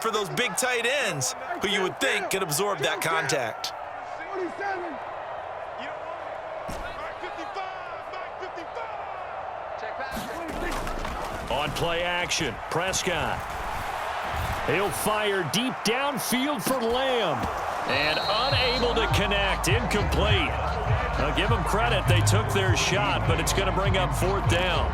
for those big tight ends who you would think could absorb that contact. On play action, Prescott. He'll fire deep downfield for Lamb. And unable to connect, incomplete. Now give them credit, they took their shot, but it's going to bring up 4th down.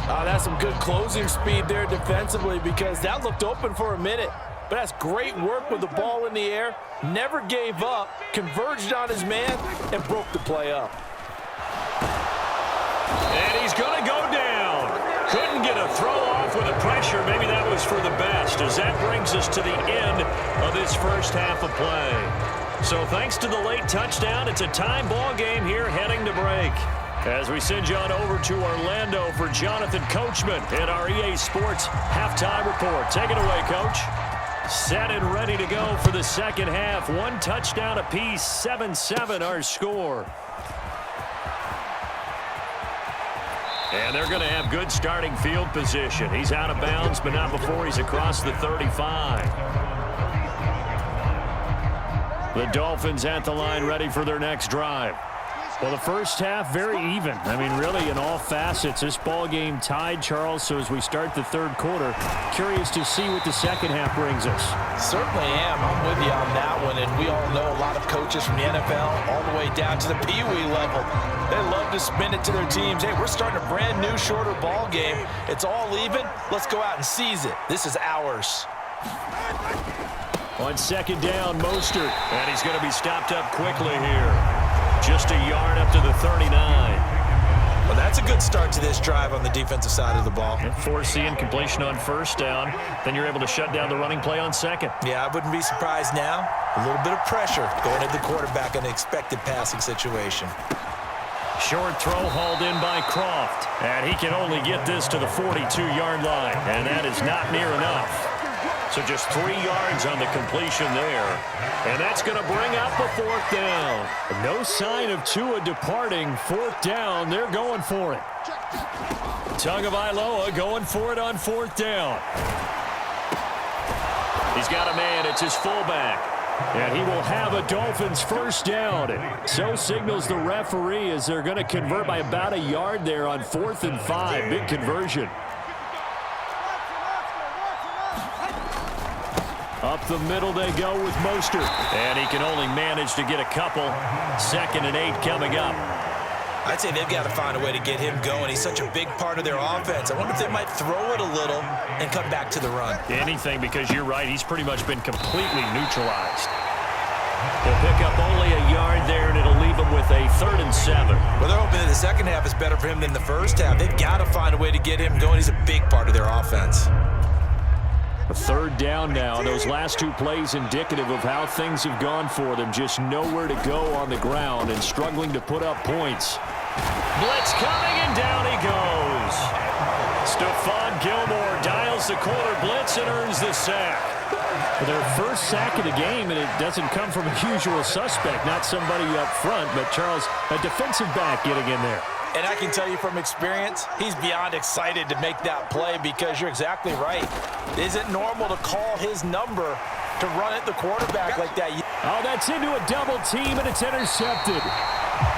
That's some good closing speed there defensively because that looked open for a minute. But that's great work with the ball in the air. Never gave up, converged on his man, and broke the play up. And he's going to go down. Couldn't get a throw off with the pressure. Maybe that was for the best, as that brings us to the end of this first half of play. So thanks to the late touchdown, it's a tie ball game here heading to break. As we send you on over to Orlando for Jonathan Coachman in our EA Sports halftime report. Take it away, Coach. Set and ready to go for the second half. 1 touchdown apiece, 7-7 our score. And they're going to have good starting field position. He's out of bounds, but not before he's across the 35. The Dolphins at the line ready for their next drive. Well, the first half, very even. I mean, really, in all facets, this ball game tied, Charles. So as we start the third quarter, curious to see what the second half brings us. Certainly am. I'm with you on that one. And we all know a lot of coaches from the NFL all the way down to the Pee Wee level. They love to spin it to their teams. Hey, we're starting a brand new, shorter ball game. It's all even. Let's go out and seize it. This is ours. On second down, Mostert. And he's going to be stopped up quickly here. Just a yard up to the 39. Well, that's a good start to this drive on the defensive side of the ball. And forcing completion on first down. Then you're able to shut down the running play on second. Yeah, I wouldn't be surprised now. A little bit of pressure going at the quarterback in an expected passing situation. Short throw hauled in by Croft. And he can only get this to the 42-yard line. And that is not near enough. So just 3 yards on the completion there. And that's going to bring up a 4th down. No sign of Tua departing. 4th down. They're going for it. Tagovailoa going for it on 4th down. He's got a man. It's his fullback. And he will have a Dolphins first down. So signals the referee as they're going to convert by about a yard there on 4th and 5. Big conversion. Up the middle they go with Mostert. And he can only manage to get a couple. 2nd and 8 coming up. I'd say they've got to find a way to get him going. He's such a big part of their offense. I wonder if they might throw it a little and come back to the run. Anything, because you're right. He's pretty much been completely neutralized. They'll pick up only a yard there, and it'll leave him with a 3rd and 7. Well, they're hoping that the second half is better for him than the first half. They've got to find a way to get him going. He's a big part of their offense. A 3rd down now. Those last 2 plays indicative of how things have gone for them. Just nowhere to go on the ground and struggling to put up points. Blitz coming, and down he goes. Stephon Gilmore dials the corner blitz and earns the sack. Their first sack of the game, and it doesn't come from a usual suspect, not somebody up front, but Charles, a defensive back getting in there. And I can tell you from experience, he's beyond excited to make that play because you're exactly right. It isn't normal to call his number to run at the quarterback like that. Oh, that's into a double team, and it's intercepted.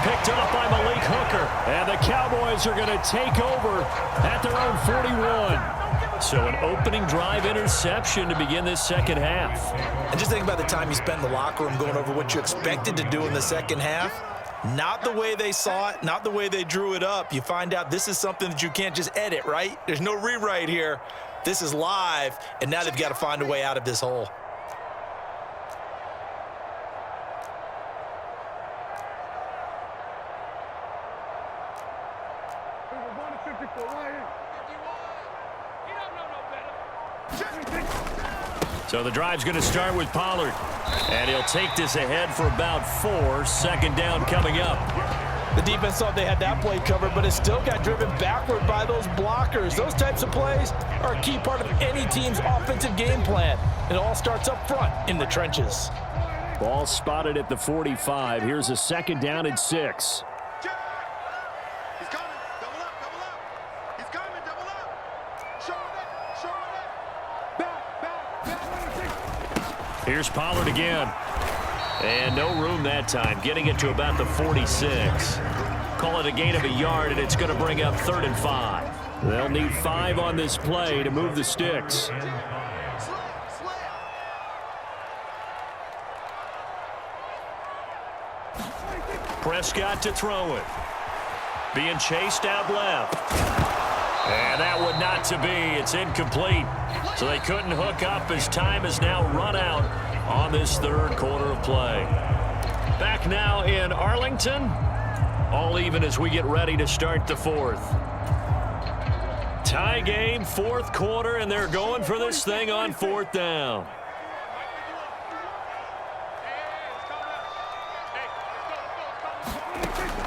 Picked off by Malik Hooker. And the Cowboys are going to take over at their own 41. So an opening drive interception to begin this second half. And just think about the time you spent in the locker room going over what you expected to do in the second half. Not the way they saw it, not the way they drew it up. You find out this is something that you can't just edit, right? There's no rewrite here. This is live, and now they've got to find a way out of this hole. So the drive's going to start with Pollard. And he'll take this ahead for about 4. 2nd down coming up. The defense thought they had that play covered, but it still got driven backward by those blockers. Those types of plays are a key part of any team's offensive game plan. It all starts up front in the trenches. Ball spotted at the 45. Here's a 2nd down and 6. Here's Pollard again. And no room that time, getting it to about the 46. Call it a gain of a yard, and it's going to bring up 3rd and 5. They'll need 5 on this play to move the sticks. Prescott to throw it. Being chased out left. And that would not to be. It's incomplete. So they couldn't hook up as time has now run out on this 3rd quarter of play. Back now in Arlington. All even as we get ready to start the 4th. Tie game, 4th quarter, and they're going for this thing on 4th down.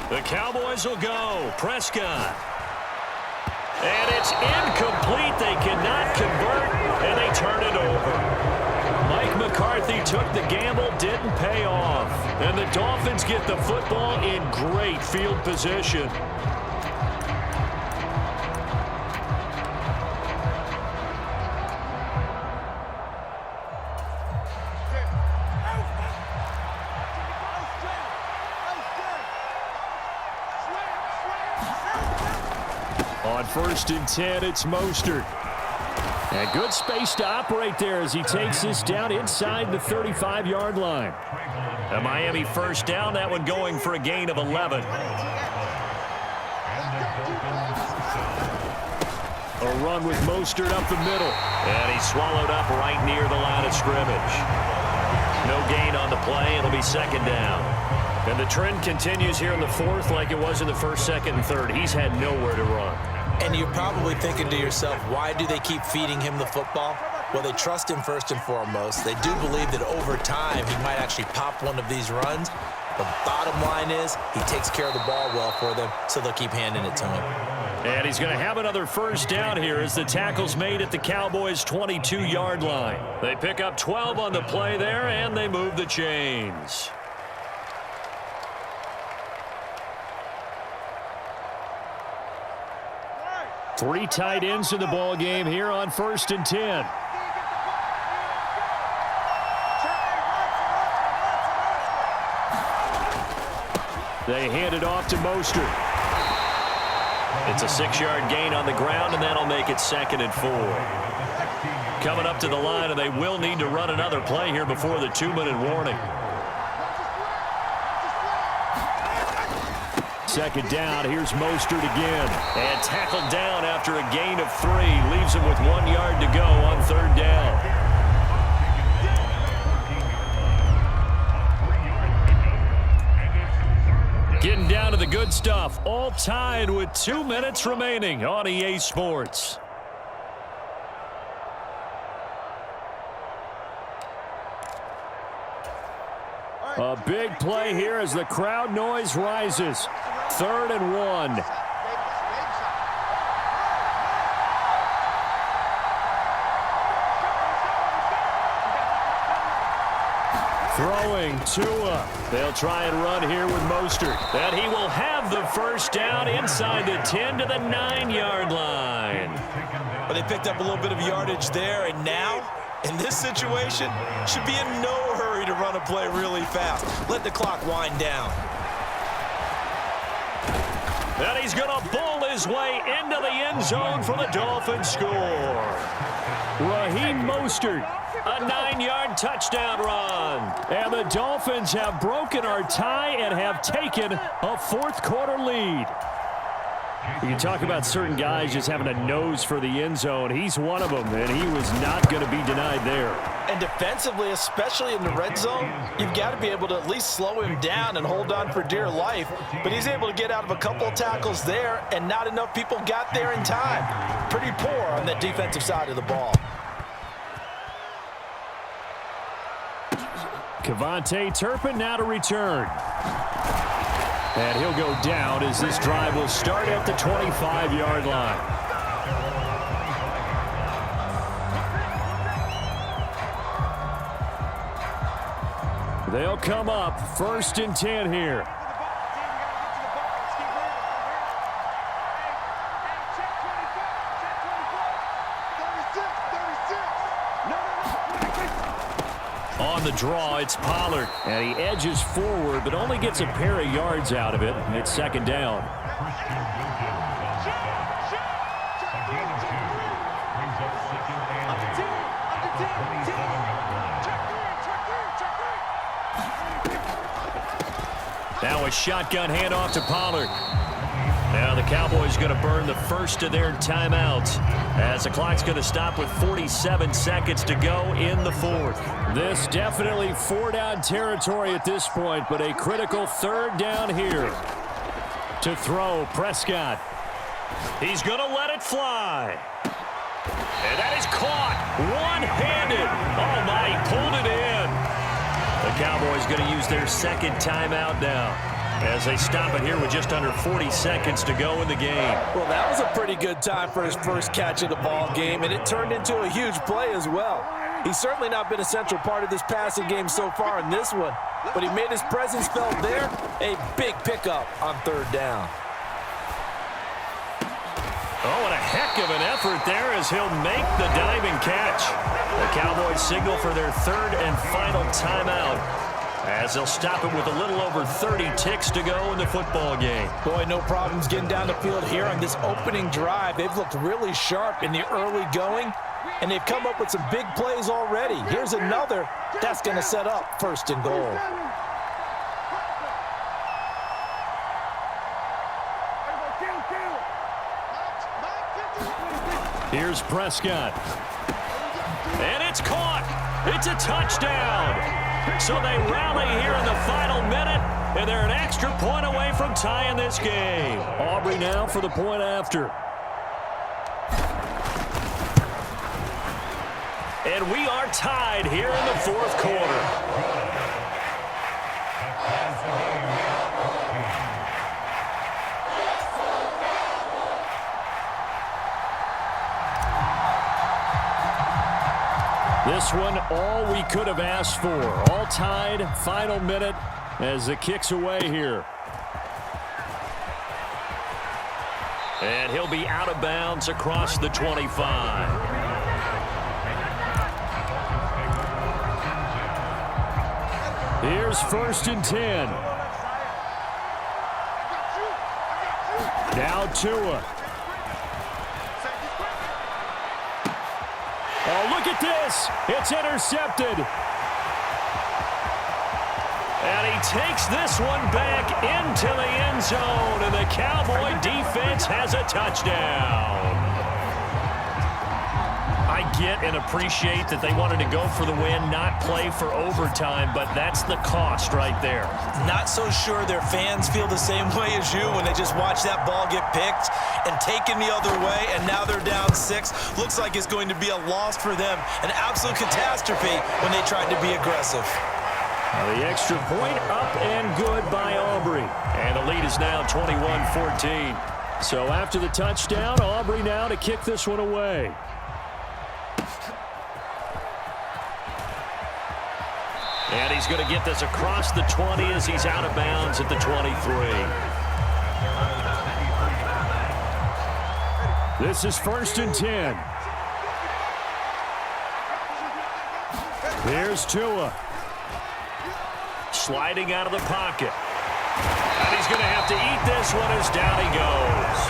The Cowboys will go. Prescott. And it's incomplete. They cannot convert, and they turn it over. Mike McCarthy took the gamble, didn't pay off. And the Dolphins get the football in great field position. On 1st and 10, it's Mostert. And good space to operate there as he takes this down inside the 35-yard line. A Miami 1st down, that one going for a gain of 11. A run with Mostert up the middle. And he's swallowed up right near the line of scrimmage. No gain on the play. It'll be 2nd down. And the trend continues here in the 4th like it was in the 1st, 2nd, and 3rd. He's had nowhere to run. And you're probably thinking to yourself, why do they keep feeding him the football? Well, they trust him first and foremost. They do believe that over time he might actually pop one of these runs. The bottom line is he takes care of the ball well for them, so they'll keep handing it to him. And he's going to have another 1st down here as the tackle's made at the Cowboys' 22-yard line. They pick up 12 on the play there, and they move the chains. Three tight ends in the ball game here on 1st and 10. They hand it off to Mostert. It's a 6-yard gain on the ground, and that'll make it 2nd and 4. Coming up to the line, and they will need to run another play here before the 2-minute warning. 2nd down, here's Mostert again. And tackled down after a gain of 3. Leaves him with 1 yard to go on 3rd down. Getting down to the good stuff. All tied with 2 minutes remaining on EA Sports. A big play here as the crowd noise rises. 3rd and 1. Throwing Tua. They'll try and run here with Mostert. And he will have the 1st down inside the 10 to the 9-yard line. But they picked up a little bit of yardage there, and now, in this situation, should be in no hurry to run a play really fast. Let the clock wind down. And he's going to bull his way into the end zone for the Dolphins score. Raheem Mostert, a 9-yard touchdown run. And the Dolphins have broken our tie and have taken a 4th quarter lead. You can talk about certain guys just having a nose for the end zone. He's one of them, and he was not going to be denied there. And defensively, especially in the red zone, you've got to be able to at least slow him down and hold on for dear life. But he's able to get out of a couple of tackles there, and not enough people got there in time. Pretty poor on that defensive side of the ball. Kevontae Turpin now to return. And he'll go down as this drive will start at the 25-yard line. They'll come up 1st and 10 here. On the draw, it's Pollard. And he edges forward, but only gets a pair of yards out of it. And it's second down. Now a shotgun handoff to Pollard. Now the Cowboys going to burn the first of their timeouts as the clock's going to stop with 47 seconds to go in the fourth. This definitely four-down territory at this point, but a critical third down here. To throw, Prescott. He's going to let it fly. And that is caught one-handed. Oh, my, he pulled it in. The Cowboys going to use their second timeout now as they stop it here with just under 40 seconds to go in the game. Well, that was a pretty good time for his first catch of the ball game, and it turned into a huge play as well. He's certainly not been a central part of this passing game so far in this one, but he made his presence felt there. A big pickup on third down. Oh, and a heck of an effort there as he'll make the diving catch. The Cowboys signal for their third and final timeout as they'll stop it with a little over 30 ticks to go in the football game. Boy, no problems getting down the field here on this opening drive. They've looked really sharp in the early going, and they've come up with some big plays already. Here's another that's going to set up first and goal. Here's Prescott. And it's caught. It's a touchdown. So they rally here in the final minute, and they're an extra point away from tying this game. Aubrey now for the point after. And we are tied here in the fourth quarter. This one, all we could have asked for. All tied, final minute as the kick's away here. And he'll be out of bounds across the 25. Here's first and 10. Now Tua. Oh, look at this. It's intercepted. And he takes this one back into the end zone, and the Cowboy defense has a touchdown. I get and appreciate that they wanted to go for the win, not play for overtime, but that's the cost right there. Not so sure their fans feel the same way as you when they just watch that ball get picked and taken the other way, and now they're down 6. Looks like it's going to be a loss for them, an absolute catastrophe when they tried to be aggressive. The extra point up and good by Aubrey. And the lead is now 21-14. So after the touchdown, Aubrey now to kick this one away. And he's going to get this across the 20 as he's out of bounds at the 23. This is first and 10. Here's Tua. Sliding out of the pocket. And he's going to have to eat this one as down he goes.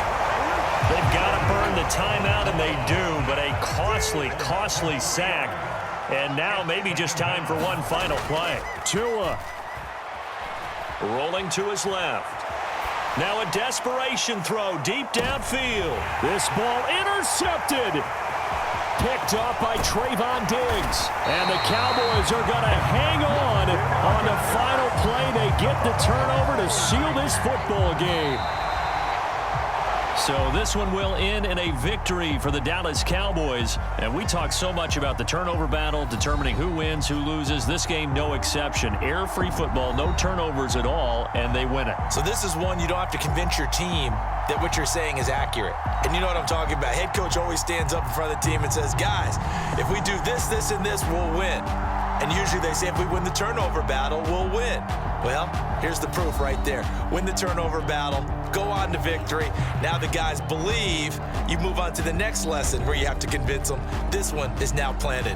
They've got to burn the timeout, and they do, but a costly, costly sack. And now maybe just time for one final play. Tua rolling to his left. Now a desperation throw deep downfield. This ball intercepted. Picked off by Trayvon Diggs. And the Cowboys are going to hang on the final play. They get the turnover to seal this football game. So this one will end in a victory for the Dallas Cowboys. And we talk so much about the turnover battle, determining who wins, who loses. This game, no exception. Error-free football, no turnovers at all, and they win it. So this is one you don't have to convince your team that what you're saying is accurate. And you know what I'm talking about. Head coach always stands up in front of the team and says, guys, if we do this, this, and this, we'll win. And usually they say if we win the turnover battle, we'll win. Well, here's the proof right there. Win the turnover battle, go on to victory. Now the guys believe. You move on to the next lesson where you have to convince them. This one is now planted.